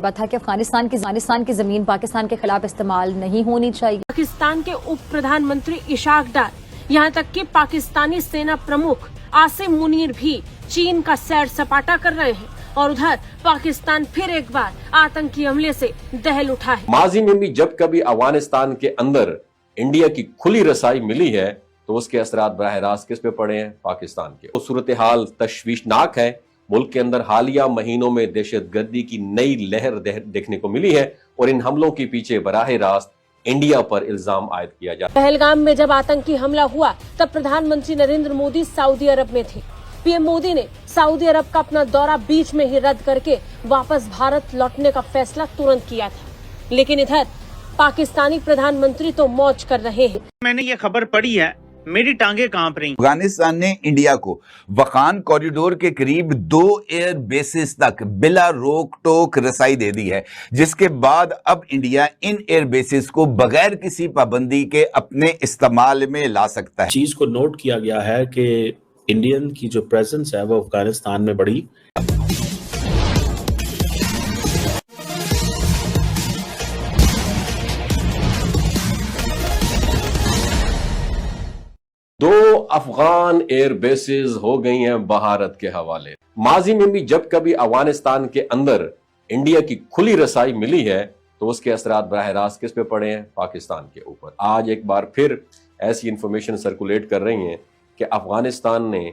मुतालबा था कि अफगानिस्तान की जमीन पाकिस्तान के खिलाफ इस्तेमाल नहीं होनी चाहिए। पाकिस्तान के उप प्रधानमंत्री इशाक डार, यहाँ तक कि पाकिस्तानी सेना प्रमुख आसिम मुनीर भी चीन का सैर सपाटा कर रहे हैं और उधर पाकिस्तान फिर एक बार आतंकी हमले से दहल उठा है। माजी में भी जब कभी अफगानिस्तान के अंदर इंडिया की खुली रसाई मिली है तो उसके असरात बराह रास्त किस पे पड़े हैं? पाकिस्तान के। तो सूरत हाल तशवीशनाक है। मुल्क के अंदर हालिया महीनों में दहशतगर्दी की नई लहर देखने को मिली है और इन हमलों के पीछे बराह रास्त इंडिया पर इल्जाम आयद किया जाता है। पहलगाम में जब आतंकी हमला हुआ तब प्रधानमंत्री नरेंद्र मोदी सऊदी अरब में थे। पीएम मोदी ने सऊदी अरब का अपना दौरा बीच में ही रद्द करके वापस भारत लौटने का फैसला तुरंत किया था, लेकिन इधर पाकिस्तानी प्रधानमंत्री तो मौज कर रहे हैं। मैंने ये खबर पढ़ी है, मेरी टांगे कांप रही। अफगानिस्तान ने इंडिया को वखान कॉरिडोर के करीब 2 एयर बेसिस तक बिला रोक टोक रसाई दे दी है, जिसके बाद अब इंडिया इन एयर बेसिस को बगैर किसी पाबंदी के अपने इस्तेमाल में ला सकता है। चीज को नोट किया गया है कि इंडियन की जो प्रेजेंस है वो अफगानिस्तान में बढ़ी। दो अफगान एयर बेसेस हो गई हैं भारत के हवाले। माजी में भी जब कभी अफगानिस्तान के अंदर इंडिया की खुली रसाई मिली है तो उसके असरात बराह रास्त किस पे पड़े हैं? पाकिस्तान के ऊपर। आज एक बार फिर ऐसी इंफॉर्मेशन सर्कुलेट कर रही हैं कि अफगानिस्तान ने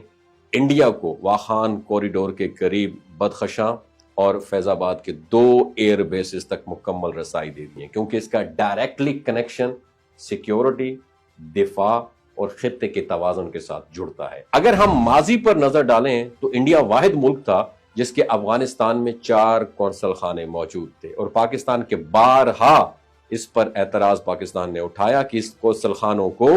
इंडिया को वाखान कॉरिडोर के करीब बदखशां और फैजाबाद के 2 एयर बेसिस तक मुकम्मल रसाई दे दी है, क्योंकि इसका डायरेक्टली कनेक्शन सिक्योरिटी, दिफा और खित्ते के तवाज़ुन के साथ जुड़ता है। अगर हम माजी पर नजर डालें तो इंडिया वाहिद मुल्क था जिसके अफगानिस्तान में 4 कौंसल खाने मौजूद थे और पाकिस्तान के बारहा इस पर एतराज पाकिस्तान ने उठाया कि इस कौंसल खानों को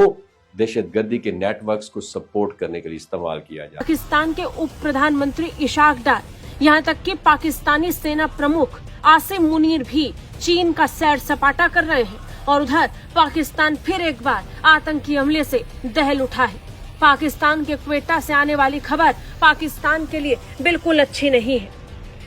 दहशतगर्दी के नेटवर्क्स को सपोर्ट करने के लिए इस्तेमाल किया जाए। पाकिस्तान के उप प्रधानमंत्री इशाक डार, यहाँ तक कि पाकिस्तानी सेना प्रमुख आसिम मुनीर भी चीन का सैर सपाटा कर रहे हैं और उधर पाकिस्तान फिर एक बार आतंकी हमले से दहल उठा है। पाकिस्तान के क्वेटा से आने वाली खबर पाकिस्तान के लिए बिल्कुल अच्छी नहीं है।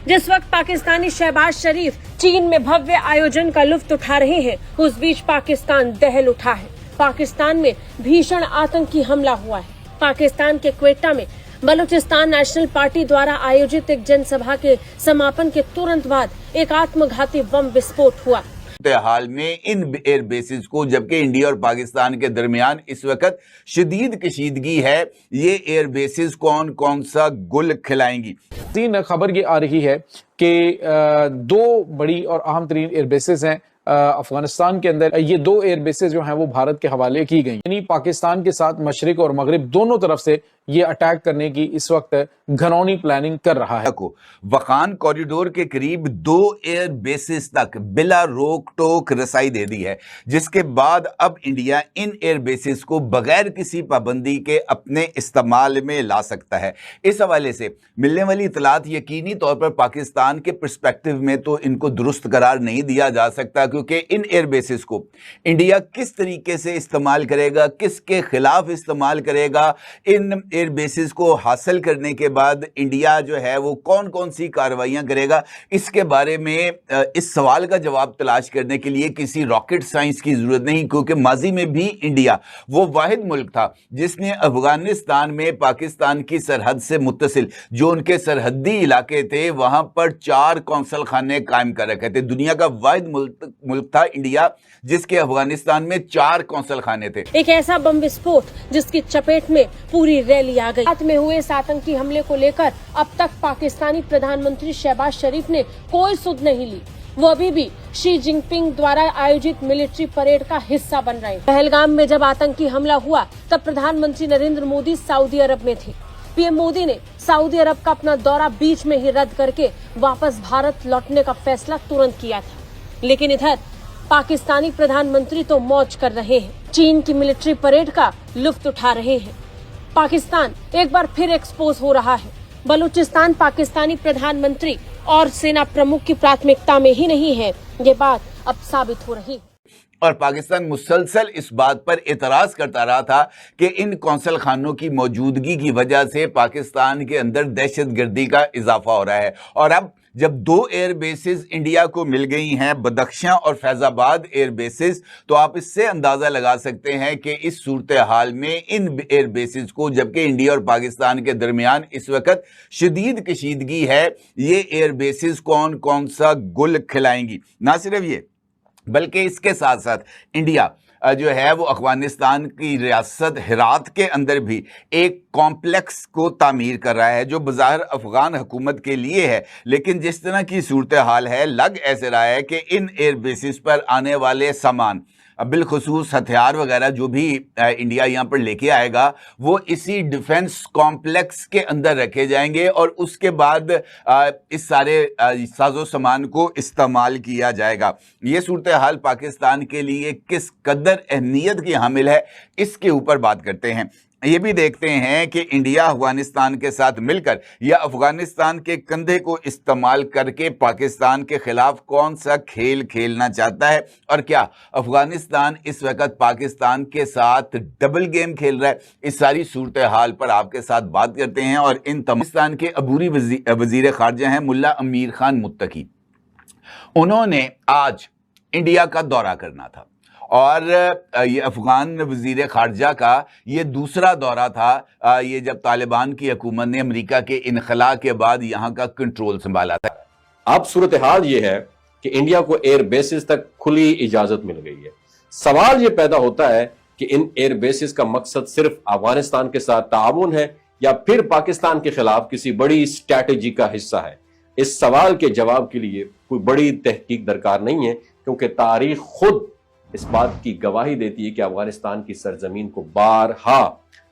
जिस वक्त पाकिस्तानी शहबाज शरीफ चीन में भव्य आयोजन का लुत्फ उठा रहे हैं, उस बीच पाकिस्तान दहल उठा है। पाकिस्तान में भीषण आतंकी हमला हुआ है। पाकिस्तान के क्वेटा में बलूचिस्तान नेशनल पार्टी द्वारा आयोजित एक जनसभा के समापन के तुरंत बाद एक आत्मघाती बम विस्फोट हुआ। हाल में इन एयर बेसिस को, जबकि इंडिया और पाकिस्तान के दरमियान इस वक्त शदीद कशीदगी है, ये एयर बेसिस कौन कौन सा गुल खिलाएंगी? तीन खबर ये आ रही है कि 2 बड़ी और अहम तरीन एयर बेसिस हैं अफगानिस्तान के अंदर। ये 2 एयर बेसिस जो हैं वो भारत के हवाले की गई, यानी पाकिस्तान के साथ मशरिक और मगरिब दोनों तरफ से ये अटैक करने की इस वक्त घनौनी प्लानिंग कर रहा है। को वखान कॉरिडोर के करीब 2 एयर बेसिस तक बिला रोक टोक रसाई दे दी है, जिसके बाद अब इंडिया इन एयर बेसिस को बगैर किसी पाबंदी के अपने इस्तेमाल में ला सकता है। इस हवाले से मिलने वाली इतलात यकीनी तौर पर पाकिस्तान के पर्सपेक्टिव में तो इनको दुरुस्त करार नहीं दिया जा सकता, क्योंकि इन एयर बेसिस को इंडिया किस तरीके से इस्तेमाल करेगा, किसके खिलाफ इस्तेमाल करेगा, इन एयर बेसिस को हासिल करने के बाद इंडिया जो है वो कौन कौन सी कार्रवाइयां करेगा, इसके बारे में इस सवाल का जवाब तलाश करने के लिए किसी रॉकेट साइंस की जरूरत नहीं, क्योंकि माजी में भी इंडिया वो वाहिद मुल्क था जिसने अफगानिस्तान में पाकिस्तान की सरहद से मुत्तसिल जो उनके सरहदी इलाके थे वहां पर 4 कौंसल खाने कायम कर रखे थे। दुनिया का वाहिद मुल्क था इंडिया जिसके अफगानिस्तान में 4 कौंसल खाने थे। एक ऐसा बम विस्फोट जिसकी चपेट में पूरी रैली आ गई। रात में हुए इस आतंकी हमले को लेकर अब तक पाकिस्तानी प्रधानमंत्री शहबाज शरीफ ने कोई सुध नहीं ली। वो अभी भी शी जिनपिंग द्वारा आयोजित मिलिट्री परेड का हिस्सा बन रहे हैं। पहलगाम में जब आतंकी हमला हुआ तब प्रधानमंत्री नरेंद्र मोदी सऊदी अरब में थे। पीएम मोदी ने सऊदी अरब का अपना दौरा बीच में ही रद्द करके वापस भारत लौटने का फैसला तुरंत किया था, लेकिन इधर पाकिस्तानी प्रधानमंत्री तो मौज कर रहे हैं, चीन की मिलिट्री परेड का लुत्फ उठा रहे हैं। पाकिस्तान एक बार फिर एक्सपोज हो रहा है। बलूचिस्तान पाकिस्तानी प्रधानमंत्री और सेना प्रमुख की प्राथमिकता में ही नहीं है, ये बात अब साबित हो रही है। और पाकिस्तान मुसलसल इस बात पर एतराज करता रहा था कि इन कौंसल खानों की मौजूदगी की वजह से पाकिस्तान के अंदर दहशतगर्दी का इजाफा हो रहा है। और अब जब 2 एयर बेसिस इंडिया को मिल गई हैं, बदख्शां और फैजाबाद एयर बेसिस, तो आप इससे अंदाजा लगा सकते हैं कि इस सूरत हाल में इन एयर बेसिस को, जबकि इंडिया और पाकिस्तान के दरमियान इस वक्त शदीद कशीदगी है, ये एयर बेसिस कौन कौन सा गुल खिलाएंगी। ना सिर्फ ये, बल्कि इसके साथ साथ इंडिया जो है वो अफगानिस्तान की रियासत हिरात के अंदर भी एक कॉम्प्लेक्स को तामीर कर रहा है, जो बज़ाहिर अफगान हुकूमत के लिए है, लेकिन जिस तरह की सूरत हाल है, लग ऐसे रहा है कि इन एयर बेसिस पर आने वाले सामान, बिलखुसूस हथियार वगैरह जो भी इंडिया यहाँ पर लेके आएगा, वो इसी डिफेंस कॉम्प्लेक्स के अंदर रखे जाएंगे और उसके बाद इस सारे साजो सामान को इस्तेमाल किया जाएगा। ये सूरत हाल पाकिस्तान के लिए किस कदर अहमियत की हामिल है, इसके ऊपर बात करते हैं। ये भी देखते हैं कि इंडिया अफगानिस्तान के साथ मिलकर या अफगानिस्तान के कंधे को इस्तेमाल करके पाकिस्तान के खिलाफ कौन सा खेल खेलना चाहता है, और क्या अफगानिस्तान इस वक्त पाकिस्तान के साथ डबल गेम खेल रहा है। इस सारी सूरत हाल पर आपके साथ बात करते हैं। और इन पाकिस्तान के अबूरी वजीर खारजा हैं मुल्ला अमीर खान मुत्तकी। उन्होंने आज इंडिया का दौरा करना था और ये अफगान वजीर खारजा का ये दूसरा दौरा था, ये जब तालिबान की हुकूमत ने अमेरिका के इनखला के बाद यहाँ का कंट्रोल संभाला था। अब सूरत हाल ये है कि इंडिया को एयर बेसिस तक खुली इजाजत मिल गई है। सवाल ये पैदा होता है कि इन एयर बेसिस का मकसद सिर्फ अफगानिस्तान के साथ ताउन है या फिर पाकिस्तान के खिलाफ किसी बड़ी स्ट्रैटेजी का हिस्सा है। इस सवाल के जवाब के लिए कोई बड़ी तहकीक दरकार नहीं है, क्योंकि तारीख खुद इस बात की गवाही देती है कि अफगानिस्तान की सरजमीन को बारहा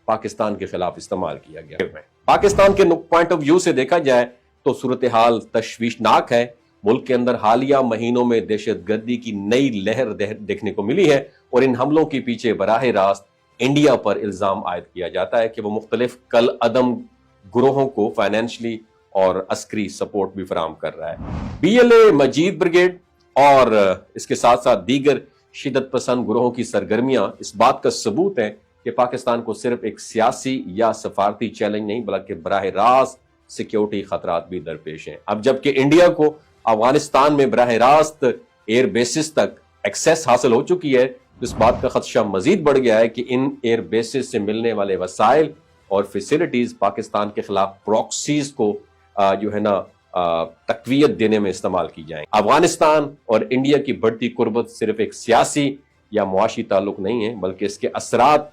पाकिस्तान के खिलाफ इस्तेमाल किया गया है। पाकिस्तान के पॉइंट ऑफ व्यू से देखा जाए तो सूरत हाल तशवीशनाक है। मुल्क के अंदर हालिया महीनों में दहशतगर्दी की नई लहर देखने को मिली है और इन हमलों के पीछे बराह रास्त इंडिया पर इल्जाम आयद किया जाता है कि वो मुख्तलिफ कल अदम गुरोहों को फाइनेंशली और अस्करी सपोर्ट भी फराहम कर रहा है। BLA मजीद ब्रिगेड और इसके साथ साथ दीगर शिदत पसंद गुरोहों की सरगर्मियां इस बात का सबूत है कि पाकिस्तान को सिर्फ एक सियासी या सफारती चैलेंज नहीं बल्कि बराह रास्त सिक्योरिटी खतरात भी दरपेश हैं। अब जबकि इंडिया को अफगानिस्तान में बराह रास्त एयर बेसिस तक एक्सेस हासिल हो चुकी है, तो इस बात का खदशा मजीद बढ़ गया है कि इन एयर बेसिस से मिलने वाले वसाइल और फैसिलिटीज पाकिस्तान के खिलाफ प्रॉक्सीज को जो है ना तकवीयत देने में इस्तेमाल की जाए। अफगानिस्तान और इंडिया की बढ़ती कुर्बत सिर्फ एक सियासी या मुआशी ताल्लुक नहीं है, बल्कि इसके असरात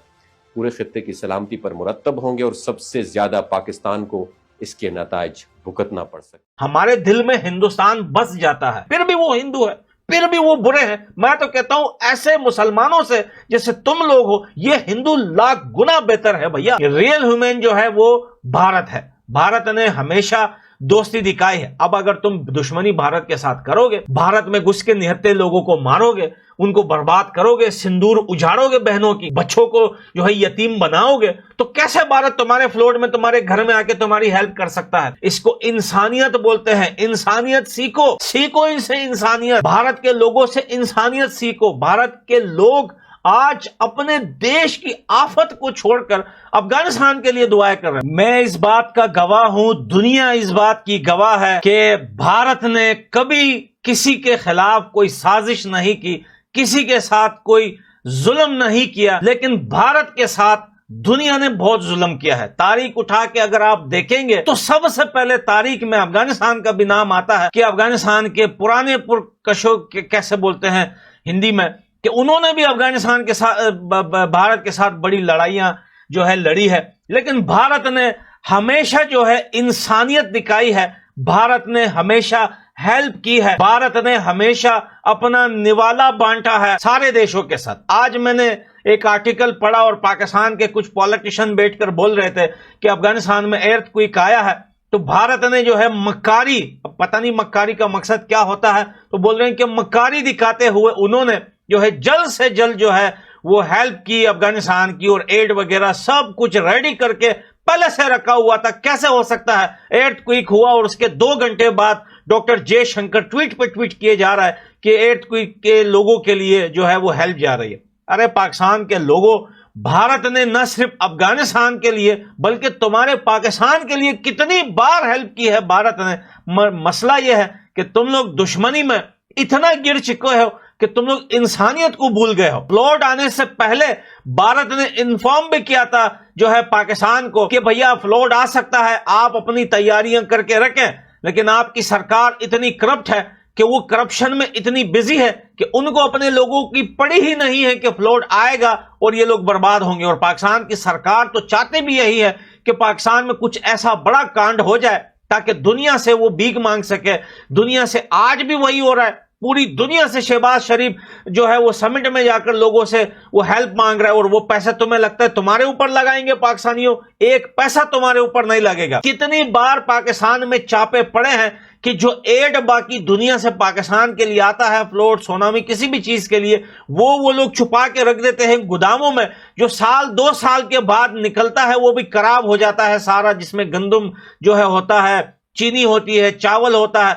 पूरे खित्ते की सलामती पर मुरतब होंगे और सबसे ज्यादा पाकिस्तान को इसके नताइज भुगतना पड़ सकते। हमारे दिल में हिंदुस्तान बस जाता है, फिर भी वो हिंदू है, फिर भी वो बुरे हैं। मैं तो कहता हूं ऐसे मुसलमानों से जैसे तुम लोग हो, ये हिंदू लाख गुना बेहतर है भैया। रियल ह्यूमन जो है वो भारत है। भारत ने हमेशा दोस्ती दिखाई है। अब अगर तुम दुश्मनी भारत के साथ करोगे, भारत में घुस के निहत्ते लोगों को मारोगे, उनको बर्बाद करोगे, सिंदूर उजाड़ोगे, बहनों की बच्चों को जो है यतीम बनाओगे, तो कैसे भारत तुम्हारे फ्लोट में तुम्हारे घर में आके तुम्हारी हेल्प कर सकता है? इसको इंसानियत बोलते हैं। इंसानियत सीखो, सीखो इनसे इंसानियत। भारत के लोगों से इंसानियत सीखो। भारत के लोग आज अपने देश की आफत को छोड़कर अफगानिस्तान के लिए दुआएं कर रहे हैं। मैं इस बात का गवाह हूं, दुनिया इस बात की गवाह है कि भारत ने कभी किसी के खिलाफ कोई साजिश नहीं की, किसी के साथ कोई जुल्म नहीं किया, लेकिन भारत के साथ दुनिया ने बहुत जुल्म किया है। तारीख उठा के अगर आप देखेंगे तो सबसे पहले तारीख में अफगानिस्तान का भी नाम आता है कि अफगानिस्तान के पुराने पुरकशों के कैसे बोलते हैं हिंदी में, कि उन्होंने भी अफगानिस्तान के साथ भारत के साथ बड़ी लड़ाइयां जो है लड़ी है, लेकिन भारत ने हमेशा जो है इंसानियत दिखाई है। भारत ने हमेशा हेल्प की है। भारत ने हमेशा अपना निवाला बांटा है सारे देशों के साथ। आज मैंने एक आर्टिकल पढ़ा और पाकिस्तान के कुछ पॉलिटिशियन बैठकर बोल रहे थे कि अफगानिस्तान में एर्थक्वेक आया है, तो भारत ने जो है मक्कारी, पता नहीं मक्कारी का मकसद क्या होता है, तो बोल रहे हैं कि मक्कारी दिखाते हुए उन्होंने जो है जल्द से जल्द जो है वो हेल्प की अफगानिस्तान की, और एड वगैरह सब कुछ रेडी करके पहले से रखा हुआ था। कैसे हो सकता है? एर्थक्वेक हुआ और उसके 2 घंटे बाद डॉक्टर जयशंकर ट्वीट पे ट्वीट किए जा रहा है कि एर्थक्वेक के लोगों के लिए जो है वो हेल्प जा रही है। अरे पाकिस्तान के लोगों, भारत ने न सिर्फ अफगानिस्तान के लिए बल्कि तुम्हारे पाकिस्तान के लिए कितनी बार हेल्प की है भारत ने। मसला यह है कि तुम लोग दुश्मनी में इतना गिर चुके हो कि तुम लोग इंसानियत को भूल गए हो। फ्लड आने से पहले भारत ने इन्फॉर्म भी किया था जो है पाकिस्तान को कि भैया फ्लड आ सकता है, आप अपनी तैयारियां करके रखें। लेकिन आपकी सरकार इतनी करप्ट है कि वो करप्शन में इतनी बिजी है कि उनको अपने लोगों की पड़ी ही नहीं है कि फ्लड आएगा और ये लोग बर्बाद होंगे। और पाकिस्तान की सरकार तो चाहते भी यही है कि पाकिस्तान में कुछ ऐसा बड़ा कांड हो जाए ताकि दुनिया से वो भीख मांग सके। दुनिया से आज भी वही हो रहा है, पूरी दुनिया से शहबाज शरीफ जो है वो समिट में जाकर लोगों से वो हेल्प मांग रहा है और वो पैसा तुम्हें लगता है तुम्हारे ऊपर लगाएंगे पाकिस्तानियों? एक पैसा तुम्हारे ऊपर नहीं लगेगा। कितनी बार पाकिस्तान में चापे पड़े हैं कि जो एड बाकी दुनिया से पाकिस्तान के लिए आता है, फ्लोट, सोनामी, किसी भी चीज के लिए, वो लोग छुपा के रख देते हैं गोदामों में। जो साल 2 साल के बाद निकलता है वो भी खराब हो जाता है सारा, जिसमें गंदम जो है होता है, चीनी होती है, चावल होता है,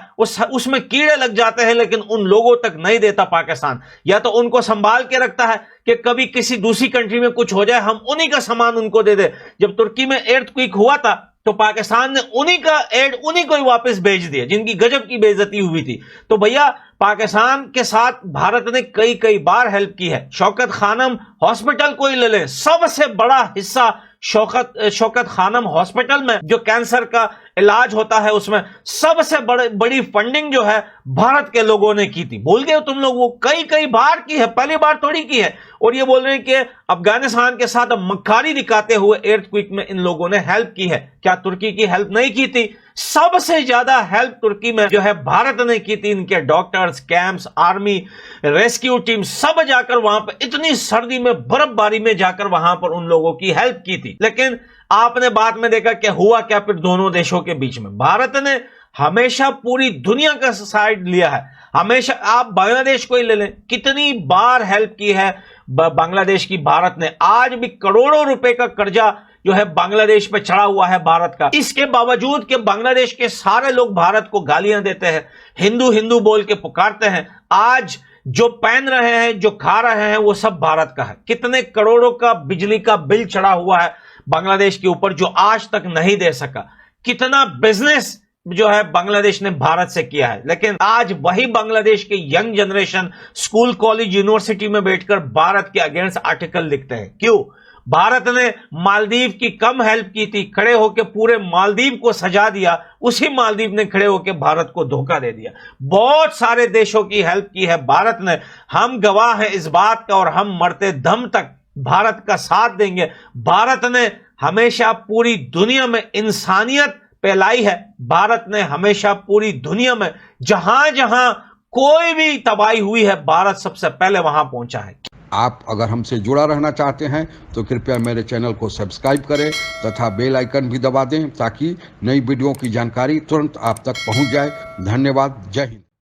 उसमें कीड़े लग जाते हैं। लेकिन उन लोगों तक नहीं देता पाकिस्तान, या तो उनको संभाल के रखता है कि कभी किसी दूसरी कंट्री में कुछ हो जाए हम उन्हीं का सामान उनको दे दे। जब तुर्की में एर्थक्वेक हुआ था तो पाकिस्तान ने उन्हीं का एड उन्हीं को ही वापस भेज दिया जिनकी गजब की बेइज्जती हुई थी। तो भैया पाकिस्तान के साथ भारत ने कई बार हेल्प की है। शौकत खानम हॉस्पिटल को ही ले ले, सबसे बड़ा हिस्सा शौकत खानम हॉस्पिटल में जो कैंसर का इलाज होता है उसमें सबसे बड़ी फंडिंग जो है भारत के लोगों ने की थी। भूल गए तुम लोग? वो कई बार की है, पहली बार थोड़ी की है। और ये बोल रहे हैं कि अफगानिस्तान के साथ मक्कारी दिखाते हुए एर्थक्वेक में इन लोगों ने हेल्प की है। क्या तुर्की की हेल्प नहीं की थी? सबसे ज्यादा हेल्प तुर्की में जो है भारत ने की थी। इनके doctors, camps, army, rescue team सब जाकर वहां पर इतनी सर्दी में, बर्फबारी में जाकर वहां पर उन लोगों की हेल्प की थी। लेकिन आपने बाद में देखा कि हुआ क्या फिर दोनों देशों के बीच में। भारत ने हमेशा पूरी दुनिया का साइड लिया है। हमेशा आप बांग्लादेश को ही ले लें, कितनी बार हेल्प की है बांग्लादेश की भारत ने। आज भी करोड़ों रुपए का कर्जा जो है बांग्लादेश पे चढ़ा हुआ है भारत का। इसके बावजूद कि बांग्लादेश के सारे लोग भारत को गालियां देते हैं, हिंदू हिंदू बोल के पुकारते हैं, आज जो पहन रहे हैं, जो खा रहे हैं, वो सब भारत का है। कितने करोड़ों का बिजली का बिल चढ़ा हुआ है बांग्लादेश के ऊपर जो आज तक नहीं दे सका। कितना बिजनेस जो है बांग्लादेश ने भारत से किया है। लेकिन आज वही बांग्लादेश के young generation school, college, university में बैठकर भारत के अगेंस्ट आर्टिकल लिखते हैं। क्यों? भारत ने मालदीव की कम हेल्प की थी, खड़े होकर पूरे मालदीव को सजा दिया, उसी मालदीव ने खड़े होकर भारत को धोखा दे दिया। बहुत सारे देशों की हेल्प की है भारत ने। हम गवाह हैं इस बात का और हम मरते दम तक भारत का साथ देंगे। भारत ने हमेशा पूरी दुनिया में इंसानियत फैलाई है। भारत ने हमेशा पूरी दुनिया में जहां जहां कोई भी तबाही हुई है, भारत सबसे पहले वहां पहुंचा है। आप अगर हमसे जुड़ा रहना चाहते हैं तो कृपया मेरे चैनल को सब्सक्राइब करें तथा बेल आइकन भी दबा दें ताकि नई वीडियो की जानकारी तुरंत आप तक पहुंच जाए। धन्यवाद। जय हिंद।